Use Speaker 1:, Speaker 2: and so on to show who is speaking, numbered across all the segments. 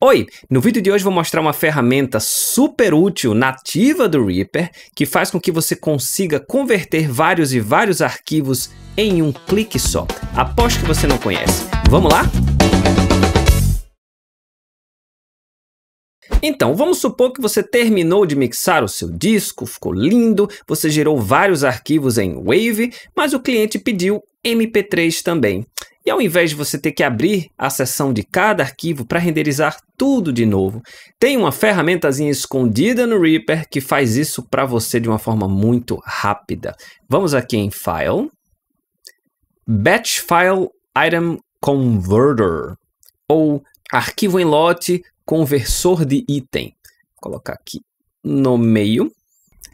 Speaker 1: Oi! No vídeo de hoje vou mostrar uma ferramenta super útil, nativa do Reaper, que faz com que você consiga converter vários e vários arquivos em um clique só. Aposto que você não conhece. Vamos lá? Então, vamos supor que você terminou de mixar o seu disco, ficou lindo, você gerou vários arquivos em Wave, mas o cliente pediu MP3 também. E ao invés de você ter que abrir a seção de cada arquivo para renderizar tudo de novo, tem uma ferramentazinha escondida no Reaper que faz isso para você de uma forma muito rápida. Vamos aqui em File, Batch File Item Converter, ou Arquivo em Lote Conversor de Item. Vou colocar aqui no meio.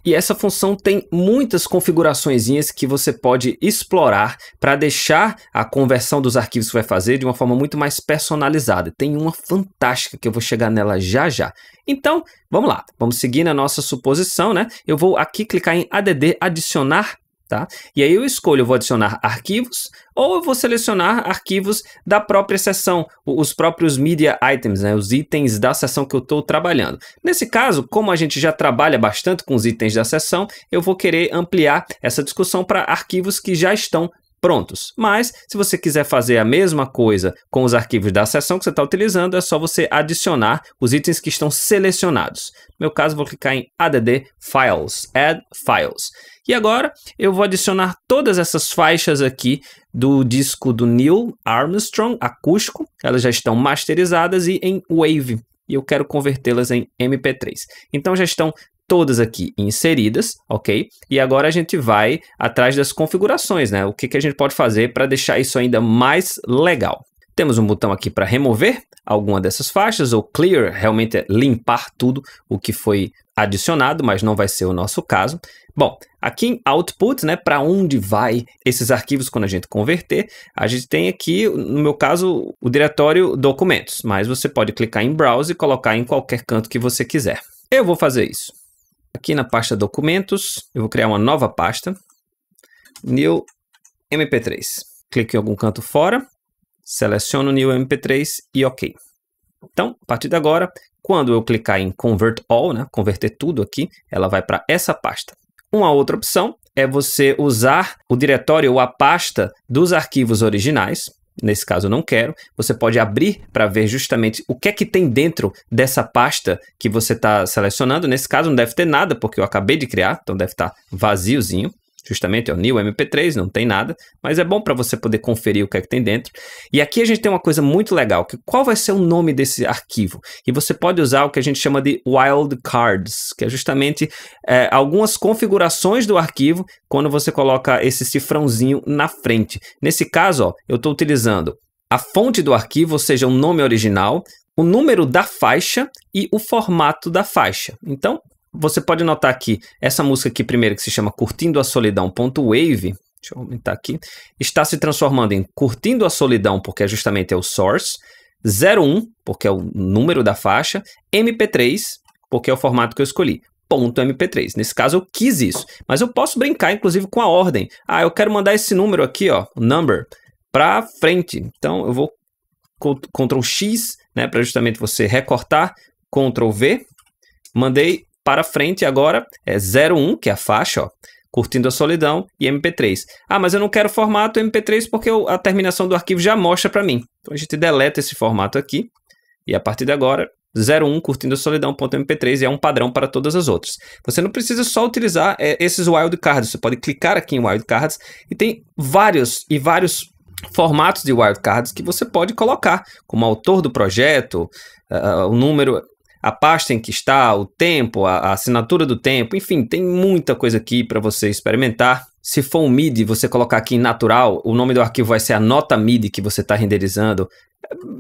Speaker 1: E essa função tem muitas configuraçõezinhas que você pode explorar para deixar a conversão dos arquivos que vai fazer de uma forma muito mais personalizada. Tem uma fantástica que eu vou chegar nela já já. Então, vamos lá. Vamos seguir na nossa suposição, né? Eu vou aqui clicar em ADD adicionar, tá? E aí eu escolho, eu vou adicionar arquivos ou eu vou selecionar arquivos da própria seção, os próprios media items, né? Os itens da seção que eu estou trabalhando. Nesse caso, como a gente já trabalha bastante com os itens da seção, eu vou querer ampliar essa discussão para arquivos que já estão prontos. Mas, se você quiser fazer a mesma coisa com os arquivos da seção que você está utilizando, é só você adicionar os itens que estão selecionados. No meu caso, vou clicar em ADD Files, Add Files. E agora, eu vou adicionar todas essas faixas aqui do disco do Neil Armstrong, acústico. Elas já estão masterizadas e em Wave. E eu quero convertê-las em MP3. Então, já estão todas aqui inseridas, ok? E agora a gente vai atrás das configurações, né? O que a gente pode fazer para deixar isso ainda mais legal. Temos um botão aqui para remover alguma dessas faixas, ou clear, realmente é limpar tudo o que foi adicionado, mas não vai ser o nosso caso. Bom, aqui em Output, né, para onde vai esses arquivos quando a gente converter, a gente tem aqui, no meu caso, o diretório Documentos, mas você pode clicar em Browse e colocar em qualquer canto que você quiser. Eu vou fazer isso. Aqui na pasta Documentos, eu vou criar uma nova pasta, New MP3. Clique em algum canto fora, seleciono o New MP3 e OK. Então, a partir de agora, quando eu clicar em Convert All, né, converter tudo aqui, ela vai para essa pasta. Uma outra opção é você usar o diretório ou a pasta dos arquivos originais. Nesse caso eu não quero. Você pode abrir para ver justamente o que é que tem dentro dessa pasta que você está selecionando. Nesse caso não deve ter nada, porque eu acabei de criar, então deve estar vaziozinho. Justamente é o New MP3, não tem nada, mas é bom para você poder conferir o que é que tem dentro. E aqui a gente tem uma coisa muito legal, que qual vai ser o nome desse arquivo? E você pode usar o que a gente chama de wildcards, que é justamente algumas configurações do arquivo quando você coloca esse cifrãozinho na frente. Nesse caso, ó, eu estou utilizando a fonte do arquivo, ou seja, o nome original, o número da faixa e o formato da faixa. Então, você pode notar aqui, essa música aqui primeiro que se chama Curtindo a Solidão.wave, deixa eu aumentar aqui, está se transformando em Curtindo a Solidão, porque justamente é o source, 01, porque é o número da faixa, MP3, porque é o formato que eu escolhi, .mp3. Nesse caso eu quis isso, mas eu posso brincar inclusive com a ordem. Ah, eu quero mandar esse número aqui, ó, number, para frente. Então eu vou Ctrl X, né, para justamente você recortar, Ctrl V, mandei para frente agora, é 01, que é a faixa, ó, Curtindo a Solidão, e MP3. Ah, mas eu não quero formato MP3 porque a terminação do arquivo já mostra para mim. Então a gente deleta esse formato aqui, e a partir de agora, 01, Curtindo a Solidão.mp3, é um padrão para todas as outras. Você não precisa só utilizar esses wildcards, você pode clicar aqui em wildcards, e tem vários formatos de wildcards que você pode colocar, como autor do projeto, o número, a pasta em que está, o tempo, a assinatura do tempo, enfim, tem muita coisa aqui para você experimentar. Se for um MIDI, você colocar aqui em natural, o nome do arquivo vai ser a nota MIDI que você está renderizando.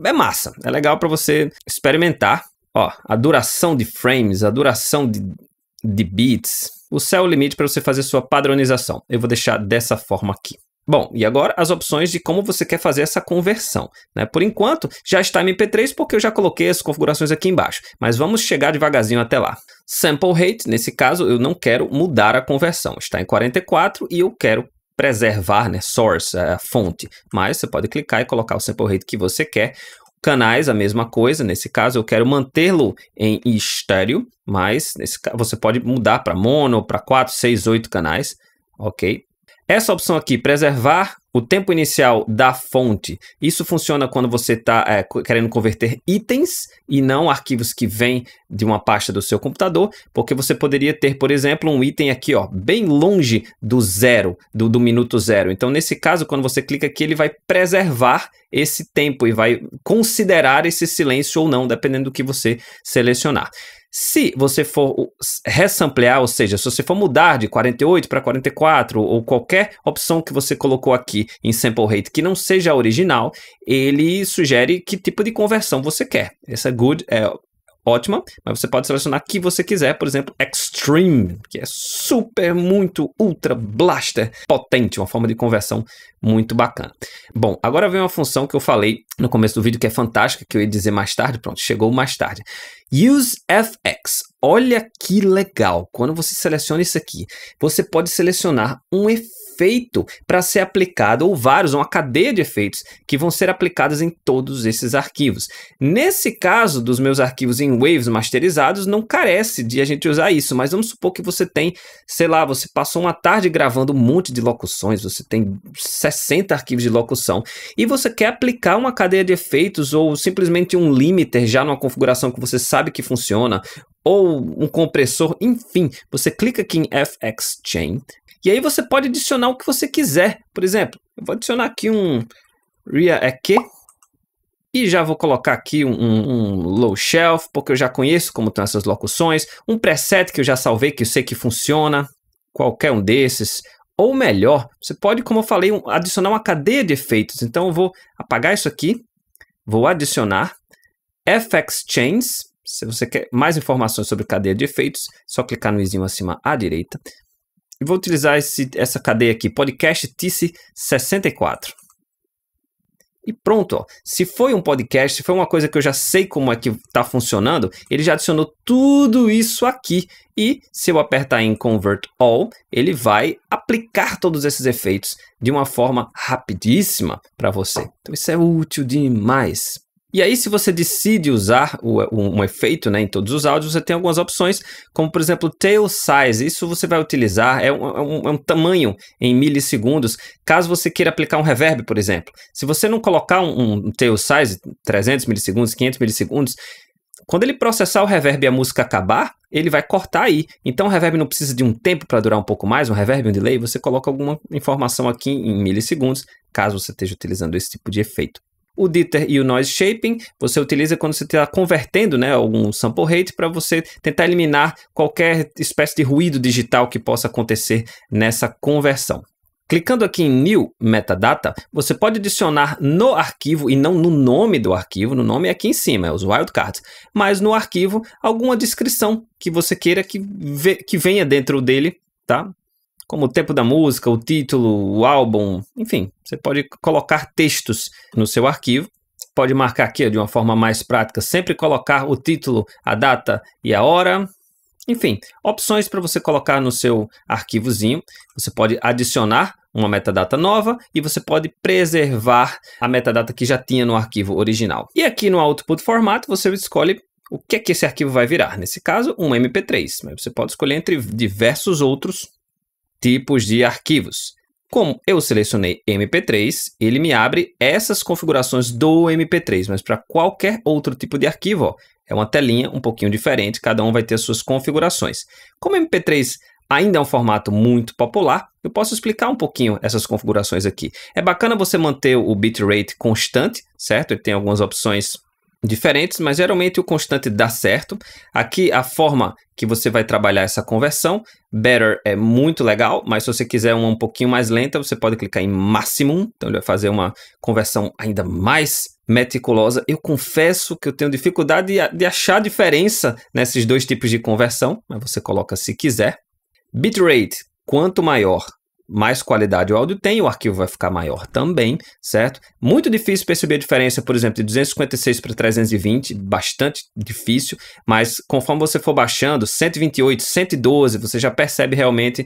Speaker 1: É massa, é legal para você experimentar. Ó, a duração de frames, a duração de beats, o céu é o limite para você fazer sua padronização. Eu vou deixar dessa forma aqui. Bom, e agora as opções de como você quer fazer essa conversão, né? Por enquanto, já está em MP3 porque eu já coloquei as configurações aqui embaixo, mas vamos chegar devagarzinho até lá. Sample rate, nesse caso, eu não quero mudar a conversão, está em 44 e eu quero preservar, né, source, a fonte, mas você pode clicar e colocar o sample rate que você quer. Canais, a mesma coisa. Nesse caso, eu quero mantê-lo em estéreo, mas você pode mudar para mono, para 4, 6, 8 canais, ok? Essa opção aqui, preservar o tempo inicial da fonte, isso funciona quando você está querendo converter itens e não arquivos que vêm de uma pasta do seu computador, porque você poderia ter, por exemplo, um item aqui, ó, bem longe do zero, do minuto zero. Então, nesse caso, quando você clica aqui, ele vai preservar esse tempo e vai considerar esse silêncio ou não, dependendo do que você selecionar. Se você for ressamplear, ou seja, se você for mudar de 48 para 44 ou qualquer opção que você colocou aqui em sample rate que não seja original, ele sugere que tipo de conversão você quer. Essa good é ótima, mas você pode selecionar o que você quiser, por exemplo, Extreme, que é super, muito, ultra, blaster, potente, uma forma de conversão muito bacana. Bom, agora vem uma função que eu falei no começo do vídeo que é fantástica, que eu ia dizer mais tarde, pronto, chegou mais tarde. Use FX. Olha que legal, quando você seleciona isso aqui, você pode selecionar um efeito para ser aplicado, ou vários, uma cadeia de efeitos que vão ser aplicados em todos esses arquivos. Nesse caso dos meus arquivos em waves masterizados, não carece de a gente usar isso, mas vamos supor que você tem, sei lá, você passou uma tarde gravando um monte de locuções, você tem 60 arquivos de locução, e você quer aplicar uma cadeia de efeitos ou simplesmente um limiter já numa configuração que você sabe que funciona, ou um compressor, enfim, você clica aqui em FX Chain, e aí você pode adicionar o que você quiser. Por exemplo, eu vou adicionar aqui um RIA-EQ e já vou colocar aqui um low shelf, porque eu já conheço como estão essas locuções, um preset que eu já salvei, que eu sei que funciona, qualquer um desses. Ou melhor, você pode, como eu falei, adicionar uma cadeia de efeitos. Então eu vou apagar isso aqui, vou adicionar FX Chains. Se você quer mais informações sobre cadeia de efeitos, só clicar no izinho acima à direita. E vou utilizar essa cadeia aqui, Podcast TC64. E pronto, ó. Se foi um podcast, se foi uma coisa que eu já sei como é que está funcionando, ele já adicionou tudo isso aqui. E se eu apertar em Convert All, ele vai aplicar todos esses efeitos de uma forma rapidíssima para você. Então isso é útil demais. E aí, se você decide usar um efeito, né, em todos os áudios, você tem algumas opções, como por exemplo, tail size. Isso você vai utilizar, é um tamanho em milissegundos, caso você queira aplicar um reverb, por exemplo. Se você não colocar um tail size, 300 milissegundos, 500 milissegundos, quando ele processar o reverb e a música acabar, ele vai cortar aí. Então o reverb não precisa de um tempo para durar um pouco mais, um reverb, um delay, você coloca alguma informação aqui em milissegundos, caso você esteja utilizando esse tipo de efeito. O Dither e o Noise Shaping, você utiliza quando você está convertendo, né, algum sample rate para você tentar eliminar qualquer espécie de ruído digital que possa acontecer nessa conversão. Clicando aqui em New Metadata, você pode adicionar no arquivo, e não no nome do arquivo, no nome é aqui em cima, é os wildcards, mas no arquivo alguma descrição que você queira que venha dentro dele, tá? Como o tempo da música, o título, o álbum, enfim, você pode colocar textos no seu arquivo. Pode marcar aqui de uma forma mais prática, sempre colocar o título, a data e a hora. Enfim, opções para você colocar no seu arquivozinho. Você pode adicionar uma metadata nova e você pode preservar a metadata que já tinha no arquivo original. E aqui no Output Format você escolhe o que é que esse arquivo vai virar. Nesse caso, um MP3, mas você pode escolher entre diversos outros tipos de arquivos. Como eu selecionei MP3, ele me abre essas configurações do MP3, mas para qualquer outro tipo de arquivo, ó, é uma telinha um pouquinho diferente, cada um vai ter suas configurações. Como MP3 ainda é um formato muito popular, eu posso explicar um pouquinho essas configurações aqui. É bacana você manter o bitrate constante, certo? Ele tem algumas opções diferentes, mas geralmente o constante dá certo. Aqui a forma que você vai trabalhar essa conversão, Better é muito legal, mas se você quiser uma um pouquinho mais lenta, você pode clicar em Maximum, então ele vai fazer uma conversão ainda mais meticulosa. Eu confesso que eu tenho dificuldade de achar diferença nesses dois tipos de conversão, mas você coloca se quiser. Bitrate, quanto maior, mais qualidade o áudio tem, o arquivo vai ficar maior também, certo? Muito difícil perceber a diferença, por exemplo, de 256 para 320, bastante difícil, mas conforme você for baixando, 128, 112, você já percebe realmente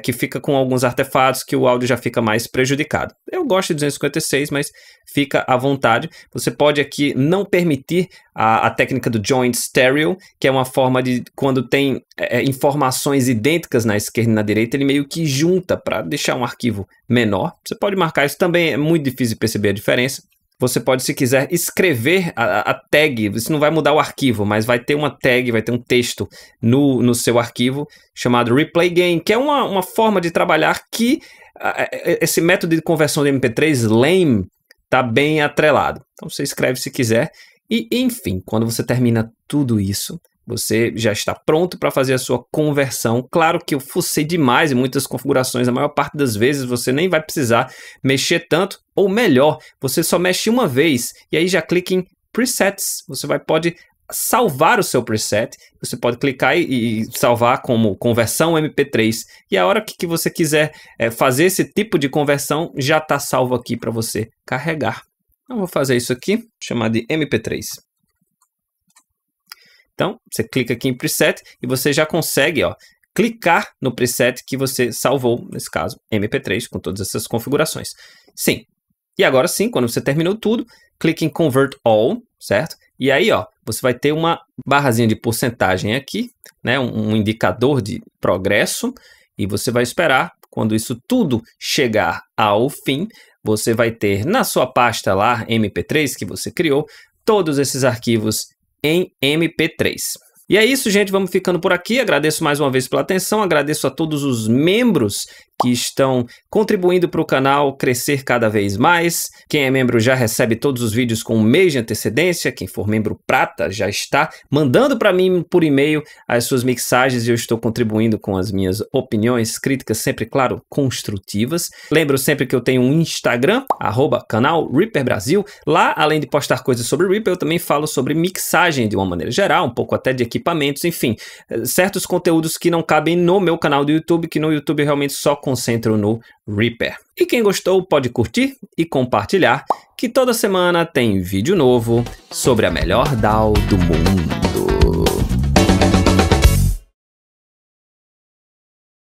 Speaker 1: que fica com alguns artefatos, que o áudio já fica mais prejudicado. Eu gosto de 256, mas fica à vontade. Você pode aqui não permitir a técnica do Joint Stereo, que é uma forma de, quando tem informações idênticas na esquerda e na direita, ele meio que junta para deixar um arquivo menor. Você pode marcar isso também, é muito difícil de perceber a diferença. Você pode, se quiser, escrever a tag, isso não vai mudar o arquivo, mas vai ter uma tag, vai ter um texto no seu arquivo chamado Replay Gain, que é uma forma de trabalhar que esse método de conversão de MP3, lame, está bem atrelado. Então você escreve se quiser e, enfim, quando você termina tudo isso, você já está pronto para fazer a sua conversão. Claro que eu fucei demais em muitas configurações, a maior parte das vezes você nem vai precisar mexer tanto, ou melhor, você só mexe uma vez e aí já clica em Presets. Você pode salvar o seu preset, você pode clicar e salvar como conversão MP3 e a hora que você quiser fazer esse tipo de conversão já está salvo aqui para você carregar. Então vou fazer isso aqui, chamar de MP3. Então, você clica aqui em preset e você já consegue, clicar no preset que você salvou, nesse caso, MP3, com todas essas configurações. Sim. E agora sim, quando você terminou tudo, clique em Convert All, certo? E aí, você vai ter uma barrazinha de porcentagem aqui, né? Um indicador de progresso, e você vai esperar, quando isso tudo chegar ao fim, você vai ter na sua pasta lá, MP3, que você criou, todos esses arquivos em MP3. E é isso, gente, vamos ficando por aqui. Agradeço mais uma vez pela atenção, agradeço a todos os membros que estão contribuindo para o canal crescer cada vez mais. Quem é membro já recebe todos os vídeos com um mês de antecedência. Quem for membro prata já está mandando para mim por e-mail as suas mixagens e eu estou contribuindo com as minhas opiniões, críticas, sempre, claro, construtivas. Lembro sempre que eu tenho um Instagram, @canal Reaper Brasil. Lá, além de postar coisas sobre Reaper, eu também falo sobre mixagem de uma maneira geral, um pouco até de equipamentos, enfim, certos conteúdos que não cabem no meu canal do YouTube, que no YouTube realmente só concentro no Reaper. E quem gostou pode curtir e compartilhar, que toda semana tem vídeo novo sobre a melhor DAW do mundo.